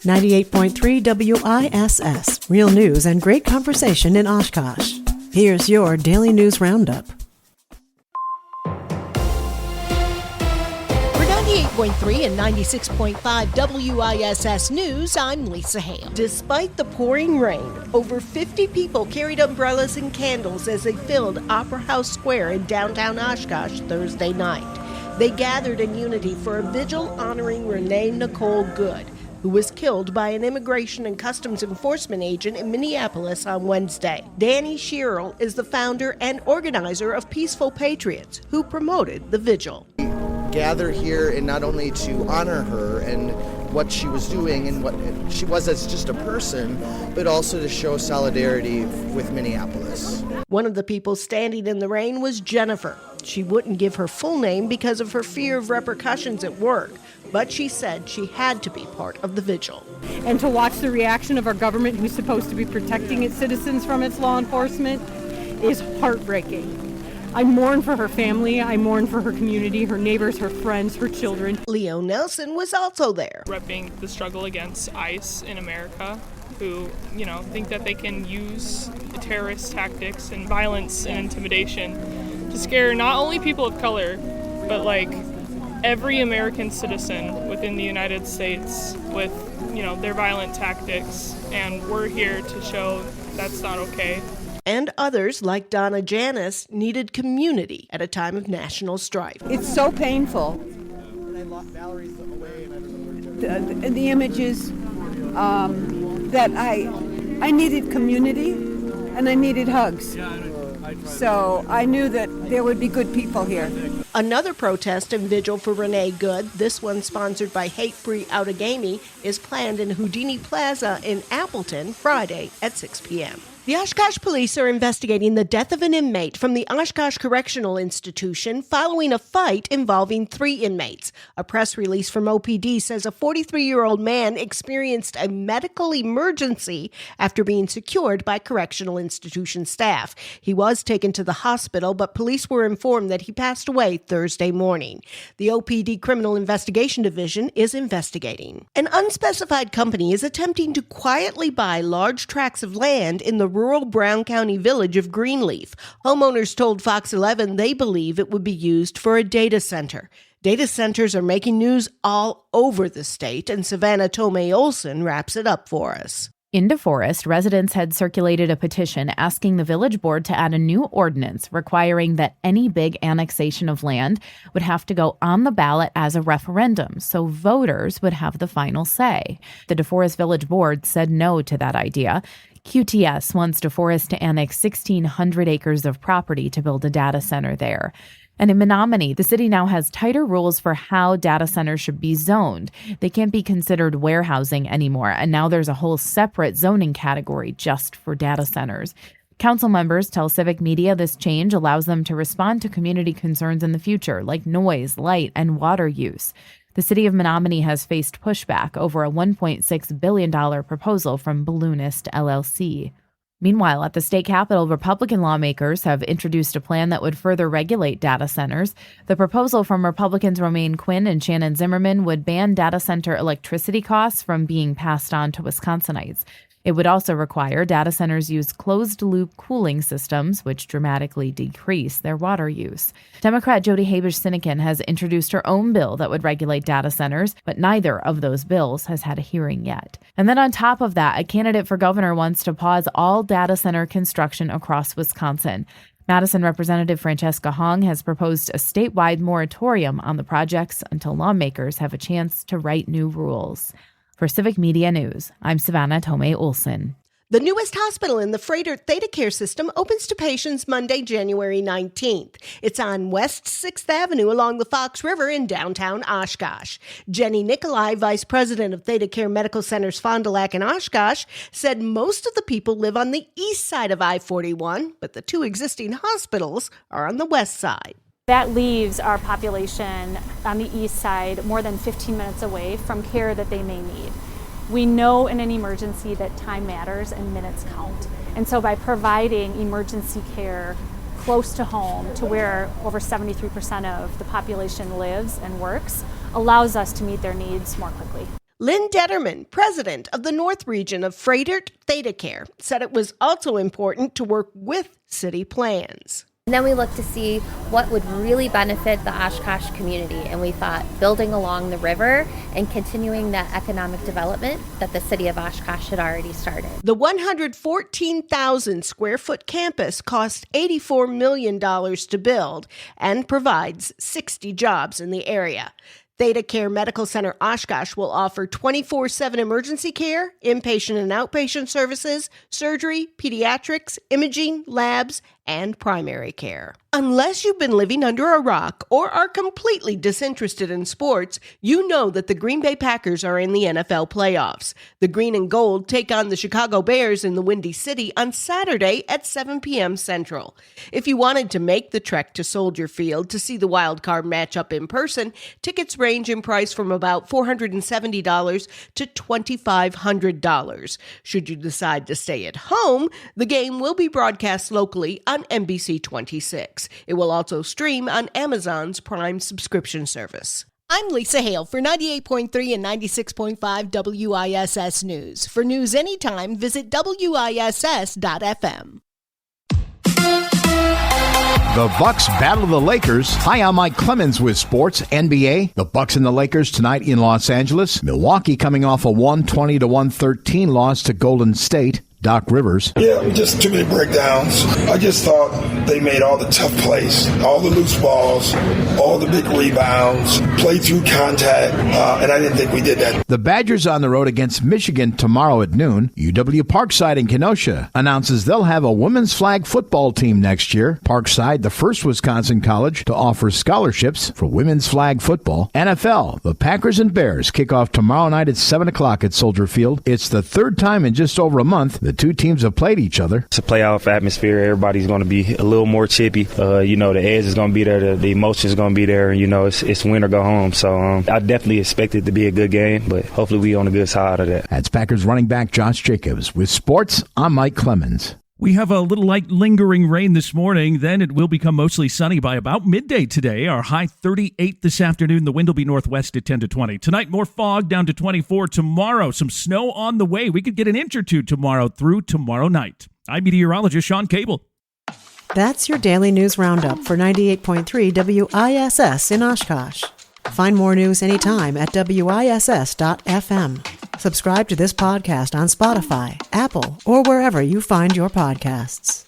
98.3 WISS. Real news and great conversation in Oshkosh. Here's your Daily News Roundup. For 98.3 and 96.5 WISS News, I'm Lisa Hale. Despite the pouring rain, over 50 people carried umbrellas and candles as they filled Opera House Square in downtown Oshkosh Thursday night. They gathered in unity for a vigil honoring Renee Nicole Good, who was killed by an Immigration and Customs Enforcement agent in Minneapolis on Wednesday. Danny Sherrill is the founder and organizer of Peaceful Patriots, who promoted the vigil. Gather here and not only to honor her and what she was doing and what she was as just a person, but also to show solidarity with Minneapolis. One of the people standing in the rain was Jennifer. She wouldn't give her full name because of her fear of repercussions at work, but she said she had to be part of the vigil. And to watch the reaction of our government, who's supposed to be protecting its citizens from its law enforcement, is heartbreaking. I mourn for her family, I mourn for her community, her neighbors, her friends, her children. Leo Nelson was also there. Repping the struggle against ICE in America, who, think that they can use terrorist tactics and violence and intimidation to scare not only people of color, but every American citizen within the United States with, their violent tactics. And we're here to show that's not okay. And others, like Donna Janis, needed community at a time of national strife. It's so painful. The images that I needed community and I needed hugs. So I knew that there would be good people here. Another protest and vigil for Renee Good, this one sponsored by Hate Free Outagamie, is planned in Houdini Plaza in Appleton Friday at 6 p.m. The Oshkosh police are investigating the death of an inmate from the Oshkosh Correctional Institution following a fight involving 3 inmates. A press release from OPD says a 43-year-old man experienced a medical emergency after being secured by correctional institution staff. He was taken to the hospital, but police were informed that he passed away Thursday morning. The OPD Criminal Investigation Division is investigating. An unspecified company is attempting to quietly buy large tracts of land in the rural Brown County village of Greenleaf. Homeowners told Fox 11 they believe it would be used for a data center. Data centers are making news all over the state, and Savannah Tomei Olson wraps it up for us. In DeForest, residents had circulated a petition asking the village board to add a new ordinance requiring that any big annexation of land would have to go on the ballot as a referendum, so voters would have the final say. The DeForest Village Board said no to that idea. QTS wants DeForest to annex 1,600 acres of property to build a data center there. And in Menominee, the city now has tighter rules for how data centers should be zoned. They can't be considered warehousing anymore, and now there's a whole separate zoning category just for data centers. Council members tell Civic Media this change allows them to respond to community concerns in the future, like noise, light, and water use. The city of Menominee has faced pushback over a $1.6 billion proposal from Balloonist LLC. Meanwhile, at the state capitol, Republican lawmakers have introduced a plan that would further regulate data centers. The proposal from Republicans Romaine Quinn and Shannon Zimmerman would ban data center electricity costs from being passed on to Wisconsinites. It would also require data centers use closed-loop cooling systems, which dramatically decrease their water use. Democrat Jody Habush-Sinekin has introduced her own bill that would regulate data centers, but neither of those bills has had a hearing yet. And then on top of that, a candidate for governor wants to pause all data center construction across Wisconsin. Madison Representative Francesca Hong has proposed a statewide moratorium on the projects until lawmakers have a chance to write new rules. For Civic Media News, I'm Savannah Tomei Olson. The newest hospital in the Freighter ThedaCare system opens to patients Monday, January 19th. It's on West 6th Avenue along the Fox River in downtown Oshkosh. Jenny Nikolai, Vice President of ThedaCare Medical Centers Fond du Lac in Oshkosh, said most of the people live on the east side of I-41, but the 2 existing hospitals are on the west side. That leaves our population on the east side more than 15 minutes away from care that they may need. We know in an emergency that time matters and minutes count. And so by providing emergency care close to home, to where over 73% of the population lives and works, allows us to meet their needs more quickly. Lynn Detterman, president of the North Region of Frederick Theta Care, said it was also important to work with city plans. And then we looked to see what would really benefit the Oshkosh community, and we thought building along the river and continuing that economic development that the city of Oshkosh had already started. The 114,000 square foot campus cost $84 million to build and provides 60 jobs in the area. Theta Care Medical Center Oshkosh will offer 24/7 emergency care, inpatient and outpatient services, surgery, pediatrics, imaging, labs, and primary care. Unless you've been living under a rock or are completely disinterested in sports, you know that the Green Bay Packers are in the NFL playoffs. The Green and Gold take on the Chicago Bears in the Windy City on Saturday at 7 p.m. Central. If you wanted to make the trek to Soldier Field to see the wild card matchup in person, tickets range in price from about $470 to $2,500. Should you decide to stay at home, the game will be broadcast locally on NBC 26. It will also stream on Amazon's Prime subscription service. I'm Lisa Hale for 98.3 and 96.5 WISS News. For news anytime, visit WISS.FM. The Bucks battle the Lakers. Hi, I'm Mike Clemens with Sports NBA. The Bucks and the Lakers tonight in Los Angeles. Milwaukee coming off a 120-113 loss to Golden State. Doc Rivers. Yeah, just too many breakdowns. I just thought they made all the tough plays, all the loose balls, all the big rebounds, play through contact, and I didn't think we did that. The Badgers on the road against Michigan tomorrow at noon. UW Parkside in Kenosha announces they'll have a women's flag football team next year. Parkside, the first Wisconsin college to offer scholarships for women's flag football. NFL, the Packers and Bears kick off tomorrow night at 7 o'clock at Soldier Field. It's the third time in just over a month the two teams have played each other. It's a playoff atmosphere. Everybody's going to be a little more chippy. The edge is going to be there. The emotion is going to be there. It's win or go home. So I definitely expect it to be a good game, but hopefully we on the good side of that. That's Packers running back Josh Jacobs. With sports, I'm Mike Clemens. We have a little light lingering rain this morning. Then it will become mostly sunny by about midday today. Our high 38 this afternoon. The wind will be northwest at 10 to 20. Tonight, more fog down to 24. Tomorrow, some snow on the way. We could get an inch or two tomorrow through tomorrow night. I'm meteorologist Sean Cable. That's your daily news roundup for 98.3 WISS in Oshkosh. Find more news anytime at WISS.FM. Subscribe to this podcast on Spotify, Apple, or wherever you find your podcasts.